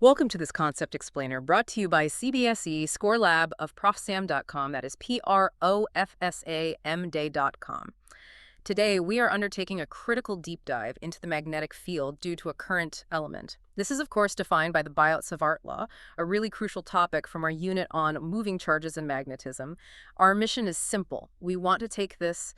Welcome to this concept explainer brought to you by CBSE ScoreLab of ProfSam.com, that is ProfSam.com. Today, we are undertaking a critical deep dive into the magnetic field due to a current element. This is, of course, defined by the Biot-Savart Law, a really crucial topic from our unit on moving charges and magnetism. Our mission is simple. We want to take this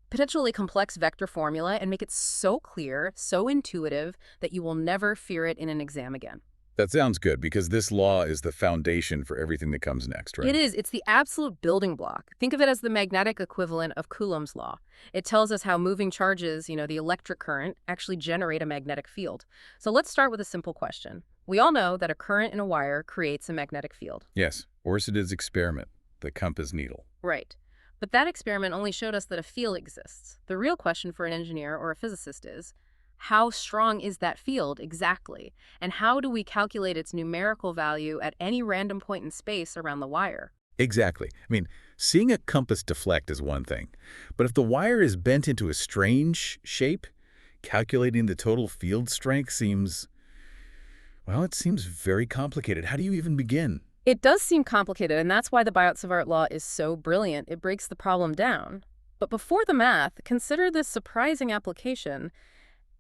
potentially complex vector formula and make it so clear, so intuitive, that you will never fear it in an exam again. That sounds good, because this law is the foundation for everything that comes next, right? It is. It's the absolute building block. Think of it as the magnetic equivalent of Coulomb's law. It tells us how moving charges, the electric current, actually generate a magnetic field. So let's start with a simple question. We all know that a current in a wire creates a magnetic field. Yes, Orsted's experiment, the compass needle. Right. But that experiment only showed us that a field exists. The real question for an engineer or a physicist is, how strong is that field exactly? And how do we calculate its numerical value at any random point in space around the wire? Exactly. Seeing a compass deflect is one thing, but if the wire is bent into a strange shape, calculating the total field strength seems very complicated. How do you even begin? It does seem complicated, and that's why the Biot-Savart Law is so brilliant. It breaks the problem down. But before the math, consider this surprising application.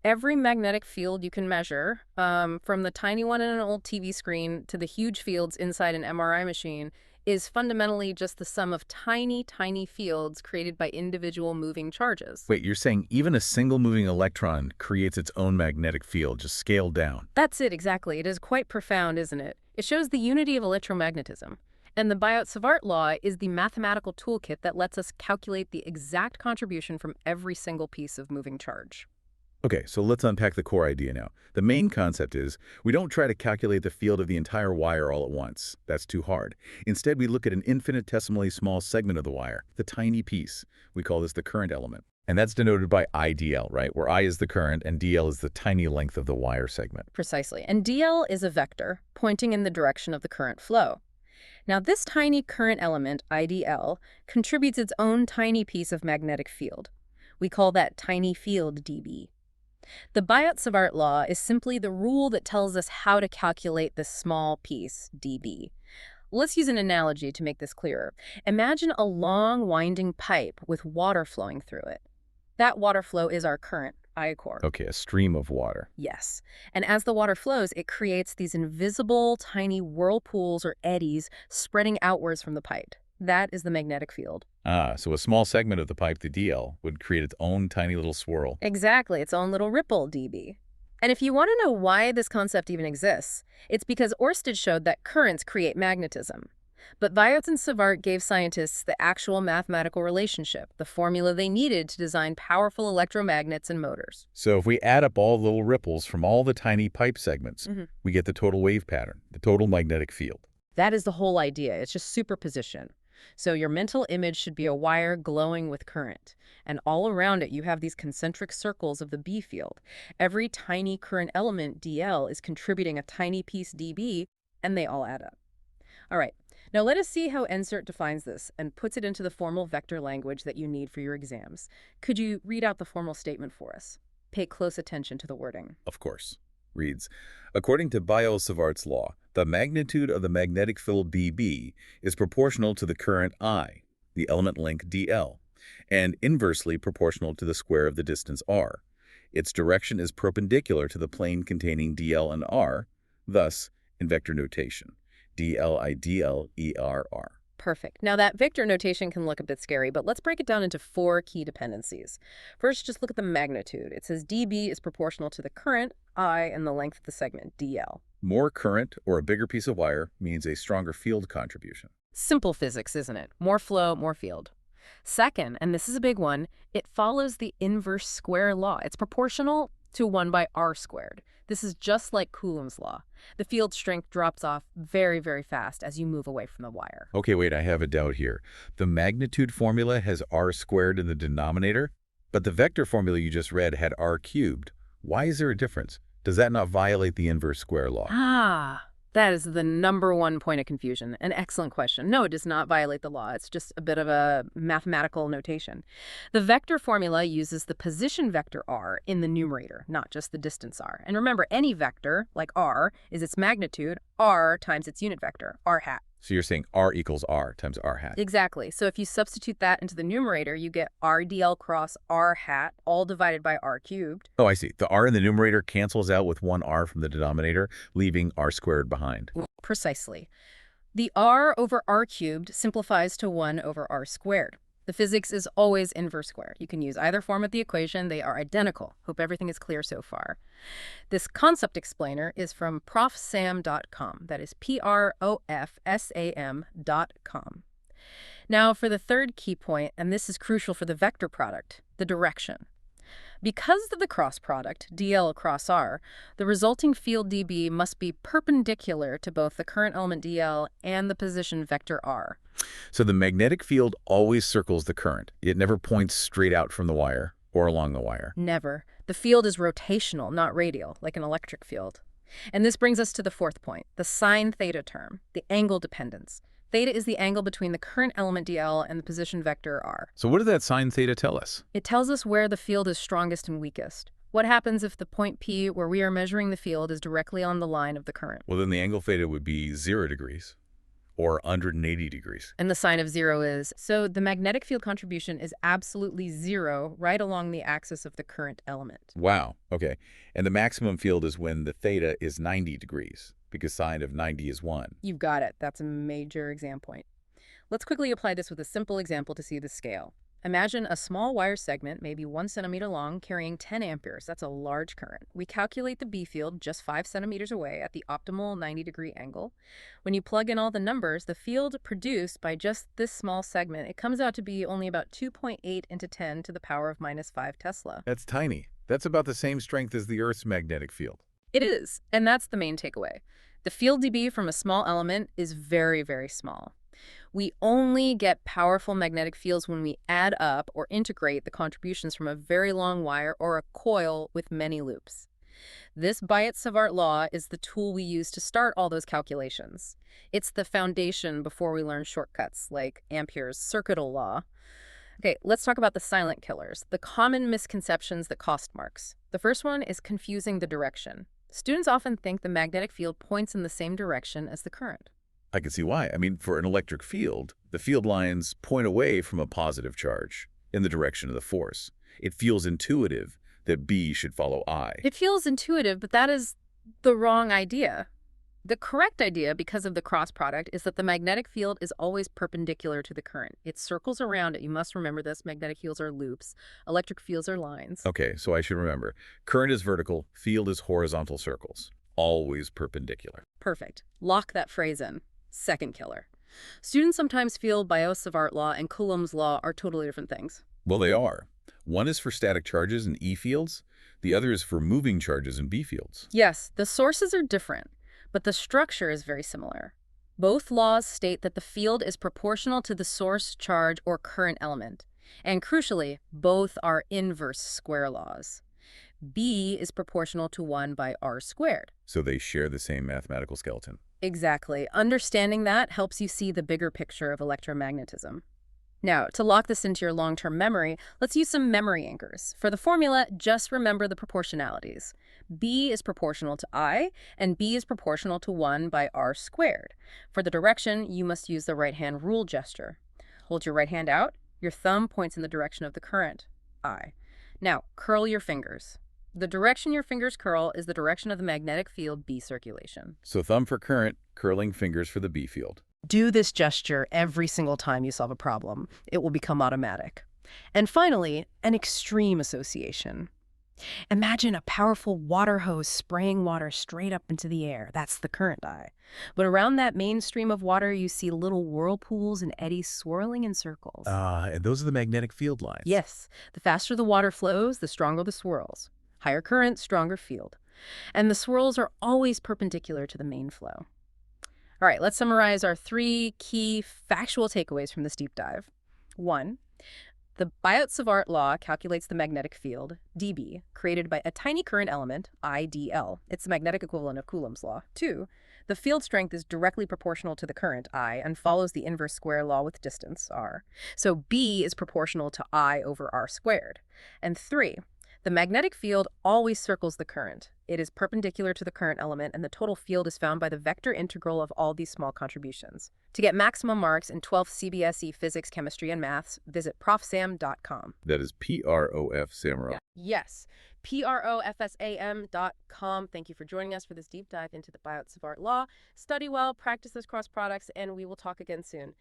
Every magnetic field you can measure, from the tiny one in an old TV screen to the huge fields inside an MRI machine, is fundamentally just the sum of tiny, tiny fields created by individual moving charges. Wait, you're saying even a single moving electron creates its own magnetic field, just scaled down? That's it, exactly. It is quite profound, isn't it? It shows the unity of electromagnetism. And the Biot-Savart Law is the mathematical toolkit that lets us calculate the exact contribution from every single piece of moving charge. Okay, so let's unpack the core idea now. The main concept is we don't try to calculate the field of the entire wire all at once. That's too hard. Instead, we look at an infinitesimally small segment of the wire, the tiny piece. We call this the current element. And that's denoted by IDL, right? Where I is the current and DL is the tiny length of the wire segment. Precisely. And DL is a vector pointing in the direction of the current flow. Now, this tiny current element, IDL, contributes its own tiny piece of magnetic field. We call that tiny field dB. The Biot-Savart Law is simply the rule that tells us how to calculate this small piece, dB. Let's use an analogy to make this clearer. Imagine a long, winding pipe with water flowing through it. That water flow is our current, I core. Okay, a stream of water. Yes. And as the water flows, it creates these invisible, tiny whirlpools or eddies spreading outwards from the pipe. That is the magnetic field. So a small segment of the pipe, the DL, would create its own tiny little swirl. Exactly, its own little ripple, dB. And if you want to know why this concept even exists, it's because Orsted showed that currents create magnetism. But Biot and Savart gave scientists the actual mathematical relationship, the formula they needed to design powerful electromagnets and motors. So if we add up all the little ripples from all the tiny pipe segments, we get the total wave pattern, the total magnetic field. That is the whole idea. It's just superposition. So your mental image should be a wire glowing with current. And all around it, you have these concentric circles of the B field. Every tiny current element, DL, is contributing a tiny piece, dB, and they all add up. All right, now let us see how NSERT defines this and puts it into the formal vector language that you need for your exams. Could you read out the formal statement for us? Pay close attention to the wording. Of course. Reads, according to Biot-Savart's law, the magnitude of the magnetic field dB is proportional to the current I, the element length dl, and inversely proportional to the square of the distance r. Its direction is perpendicular to the plane containing dl and r, thus, in vector notation, dl err. Perfect. Now that vector notation can look a bit scary, but let's break it down into 4 key dependencies. First, just look at the magnitude. It says dB is proportional to the current, I, and the length of the segment, dl. More current or a bigger piece of wire means a stronger field contribution. Simple physics, isn't it? More flow, more field. Second, and this is a big one, it follows the inverse square law. It's proportional to 1 by r squared. This is just like Coulomb's law. The field strength drops off very, very fast as you move away from the wire. Okay, wait, I have a doubt here. The magnitude formula has r squared in the denominator, but the vector formula you just read had r cubed. Why is there a difference? Does that not violate the inverse square law? That is the #1 point of confusion. An excellent question. No, it does not violate the law. It's just a bit of a mathematical notation. The vector formula uses the position vector r in the numerator, not just the distance r. And remember, any vector, like r, is its magnitude, r times its unit vector, r hat. So you're saying r equals r times r hat. Exactly. So if you substitute that into the numerator, you get r dl cross r hat, all divided by r cubed. Oh, I see. The r in the numerator cancels out with one r from the denominator, leaving r squared behind. Precisely. The r over r cubed simplifies to 1 over r squared. The physics is always inverse square. You can use either form of the equation. They are identical. Hope everything is clear so far. This concept explainer is from ProfSam.com. That is ProfSam.com. Now for the third key point, and this is crucial for the vector product, the direction. Because of the cross product, dl across r, the resulting field dB must be perpendicular to both the current element dl and the position vector r. So the magnetic field always circles the current. It never points straight out from the wire or along the wire. Never. The field is rotational, not radial, like an electric field. And this brings us to the fourth point, the sine theta term, the angle dependence. Theta is the angle between the current element dl and the position vector r. So what does that sine theta tell us? It tells us where the field is strongest and weakest. What happens if the point P, where we are measuring the field, is directly on the line of the current? Well, then the angle theta would be 0 degrees or 180 degrees. And the sign of 0 is, so the magnetic field contribution is absolutely 0 right along the axis of the current element. Wow. Okay. And the maximum field is when the theta is 90 degrees, because sine of 90 is 1. You've got it. That's a major exam point. Let's quickly apply this with a simple example to see the scale. Imagine a small wire segment, maybe 1 centimeter long, carrying 10 amperes. That's a large current. We calculate the B field just 5 centimeters away at the optimal 90-degree angle. When you plug in all the numbers, the field produced by just this small segment, it comes out to be only about 2.8 into 10 to the power of minus 5 Tesla. That's tiny. That's about the same strength as the Earth's magnetic field. It is, and that's the main takeaway. The field dB from a small element is very, very small. We only get powerful magnetic fields when we add up or integrate the contributions from a very long wire or a coil with many loops. This Biot-Savart law is the tool we use to start all those calculations. It's the foundation before we learn shortcuts like Ampere's circuital law. Okay, let's talk about the silent killers, the common misconceptions that cost marks. The first one is confusing the direction. Students often think the magnetic field points in the same direction as the current. I can see why. I mean, for an electric field, the field lines point away from a positive charge in the direction of the force. It feels intuitive that B should follow I. It feels intuitive, but that is the wrong idea. The correct idea, because of the cross product, is that the magnetic field is always perpendicular to the current. It circles around it. You must remember this. Magnetic fields are loops. Electric fields are lines. Okay, so I should remember. Current is vertical, field is horizontal circles. Always perpendicular. Perfect. Lock that phrase in. Second killer. Students sometimes feel Biot-Savart Law and Coulomb's law are totally different things. Well, they are. One is for static charges in E fields. The other is for moving charges in B fields. Yes, the sources are different, but the structure is very similar. Both laws state that the field is proportional to the source charge or current element. And crucially, both are inverse square laws. B is proportional to 1 by r squared. So they share the same mathematical skeleton. Exactly. Understanding that helps you see the bigger picture of electromagnetism. Now, to lock this into your long-term memory, let's use some memory anchors. For the formula, just remember the proportionalities. B is proportional to I, and B is proportional to 1 by r squared. For the direction, you must use the right-hand rule gesture. Hold your right hand out. Your thumb points in the direction of the current, I. Now, curl your fingers. The direction your fingers curl is the direction of the magnetic field B circulation. So thumb for current, curling fingers for the B field. Do this gesture every single time you solve a problem. It will become automatic. And finally, an extreme association. Imagine a powerful water hose spraying water straight up into the air. That's the current I. But around that main stream of water, you see little whirlpools and eddies swirling in circles. And those are the magnetic field lines. Yes. The faster the water flows, the stronger the swirls. Higher current, stronger field. And the swirls are always perpendicular to the main flow. All right, let's summarize our 3 key factual takeaways from this deep dive. 1, The Biot-Savart Law calculates the magnetic field, dB, created by a tiny current element, IdL. It's the magnetic equivalent of Coulomb's law. 2. The field strength is directly proportional to the current, I, and follows the inverse square law with distance, r. So B is proportional to I over r squared. And 3. The magnetic field always circles the current. It is perpendicular to the current element, and the total field is found by the vector integral of all these small contributions. To get maximum marks in 12th CBSE Physics, Chemistry, and Maths, visit profsam.com. That is P-R-O-F Samra. Yeah. Yes, profsam.com. Thank you for joining us for this deep dive into the Biot-Savart Law. Study well, practice those cross products, and we will talk again soon.